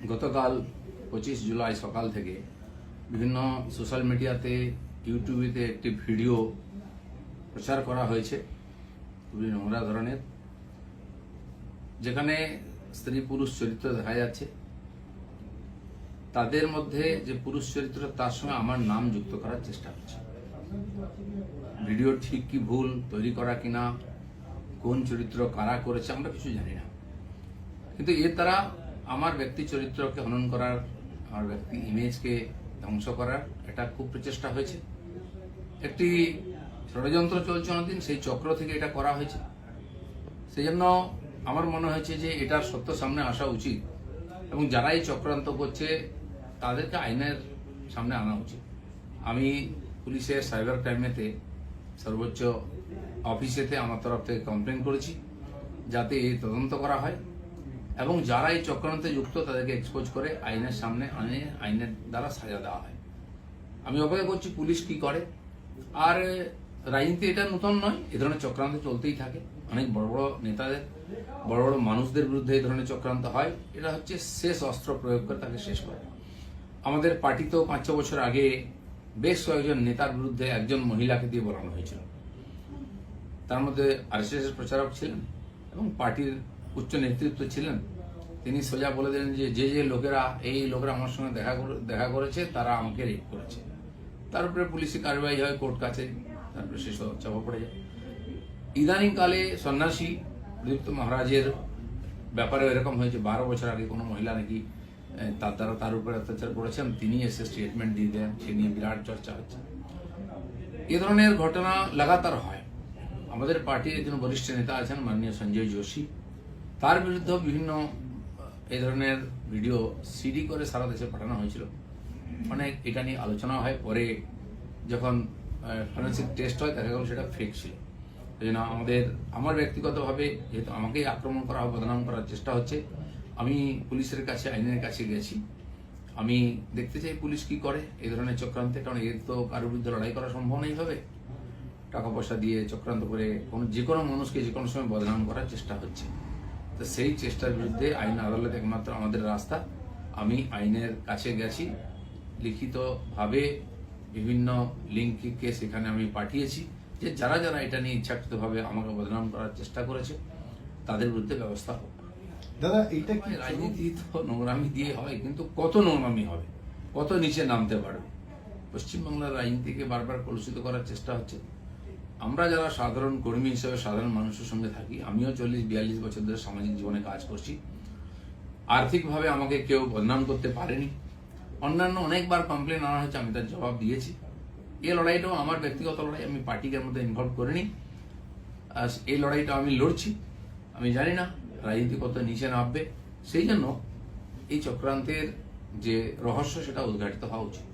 গতকাল 25 জুলাই সকাল থেকে বিভিন্ন সোশ্যাল মিডিয়াতে ইউটিউবেতে একটি ভিডিও প্রচার করা হয়েছে খুবই নোংরা ধরনের, যেখানে স্ত্রী পুরুষ চরিত্র দেখা যাচ্ছে। তাদের মধ্যে যে পুরুষ চরিত্র তার সঙ্গে আমার নাম যুক্ত করার চেষ্টা হচ্ছে। ভিডিও ঠিক কি ভুল তৈরি করা কিনা, কোন চরিত্র কারা করেছে আমরা কিছু জানি না, কিন্তু এর দ্বারা আমার ব্যক্তি চরিত্রকে হনন করার, আমার ব্যক্তি ইমেজকে ধ্বংস করার এটা খুব প্রচেষ্টা হয়েছে। একটি ষড়যন্ত্র চলছে অনেকদিন, সেই চক্র থেকে এটা করা হয়েছে। সেই জন্য আমার মনে হয়েছে যে এটার সত্য সামনে আসা উচিত এবং যারা এই চক্রান্ত করছে তাদেরকে আইনের সামনে আনা উচিত। আমি পুলিশের সাইবার ক্রাইমেতে সর্বোচ্চ অফিসেতে আমার তরফ থেকে কমপ্লেন করেছি যাতে এই তদন্ত করা হয় এবং যারা এই চক্রান্তে যুক্ত তাদেরকে এক্সপোজ করে আইনের সামনে আনে, আইনের দ্বারা সাজা দেওয়া হয়। আমি অপেক্ষা করছি পুলিশ কি করে। আর রাজনীতি এটা নতুন নয়, এ ধরনের চক্রান্ত চলতেই থাকে। অনেক বড় বড় নেতাদের, বড় বড় মানুষদের বিরুদ্ধে এই ধরনের চক্রান্ত হয়। এটা হচ্ছে শেষ অস্ত্র প্রয়োগ করে তাকে শেষ করে। আমাদের পার্টিতেও 5-6 বছর আগে বেশ কয়েকজন নেতার বিরুদ্ধে একজন মহিলাকে দিয়ে বলানো হয়েছিল। তার মধ্যে আরএসএস এর প্রচারক ছিলেন এবং পার্টির উচ্চ নেতৃত্ব ছিলেন। তিনি সোজা বলে দিলেন যে যে লোকেরা এই লোকেরা আমার সঙ্গে দেখা করেছে তারা আমাকে রেপ করেছে। তার উপরে পুলিশি কার্যবাহী হয়, কোর্ট কাছে, তারপরে শেষ চাপা পড়ে যায়। ইদানিং কালে সন্ন্যাসী প্রদীপ্ত মহারাজের ব্যাপারে এরকম হয়েছে। 12 বছর আগে কোনো মহিলা নাকি তার দ্বারা তার উপরে অত্যাচার করেছেন, তিনি এসে স্টেটমেন্ট দিয়ে দেন, সে নিয়ে বিরাট চর্চা হচ্ছে। এ ধরনের ঘটনা লাগাতার হয়। আমাদের পার্টির একজন বরিষ্ঠ নেতা আছেন মাননীয় সঞ্জয় যোশী, তার বিরুদ্ধে বিভিন্ন এই ধরনের ভিডিও সিডি করে সারা দেশে পাঠানো হয়েছিল। অনেক এটা নিয়ে আলোচনা হয়, পরে যখন ফরেন্সিক টেস্ট হয় দেখা গেল সেটা ফেক ছিল। এই জন্য আমার ব্যক্তিগতভাবে যেহেতু আমাকেই আক্রমণ করা হয়, বদনাম করার চেষ্টা হচ্ছে, আমি পুলিশের কাছে, আইনের কাছে গেছি। আমি দেখতে চাই পুলিশ কি করে এই ধরনের চক্রান্তে, কারণ এর তো কারোর বিরুদ্ধে লড়াই করা সম্ভব নেই হবে। টাকা পয়সা দিয়ে চক্রান্ত করে যে কোনো মানুষকে যে কোনো সময় বদনাম করার চেষ্টা হচ্ছে। তো সেই চেষ্টার বিরুদ্ধে আইন আদালত একমাত্র আমাদের রাস্তা। আমি আইনের কাছে গেছি, লিখিতভাবে বিভিন্ন লিঙ্ককে সেখানে আমি পাঠিয়েছি যে যারা যারা এটা নিয়ে ইচ্ছাকৃতভাবে আমাকে বদনাম করার চেষ্টা করেছে তাদের বিরুদ্ধে ব্যবস্থা হোক। দাদা, এইটা কি রাজনীতি তো নোংরামি দিয়ে হয়, কিন্তু কত নোংরামি হবে, কত নিচে নামতে পারবে। পশ্চিমবাংলার রাজনীতিকে বারবার কলুষিত করার চেষ্টা হচ্ছে। আমরা যারা সাধারণ কর্মী হিসেবে সাধারণ মানুষের সঙ্গে থাকি, আমিও 40-42 বছর ধরে সামাজিক জীবনে কাজ করছি। আর্থিকভাবে আমাকে কেউ বদনাম করতে পারেনি। অন্যান্য অনেকবার কমপ্লেন আনা হয়েছে, আমি তার জবাব দিয়েছি। এই লড়াইটাও আমার ব্যক্তিগত লড়াই, আমি পার্টিকে মধ্যে ইনভলভ করিনি। এই লড়াইটা আমি লড়ছি। আমি জানি না রাজনীতি কত নিচে নামবে, সেই জন্য এই চক্রান্তের যে রহস্য সেটা উদ্ঘাটিত হওয়া উচিত।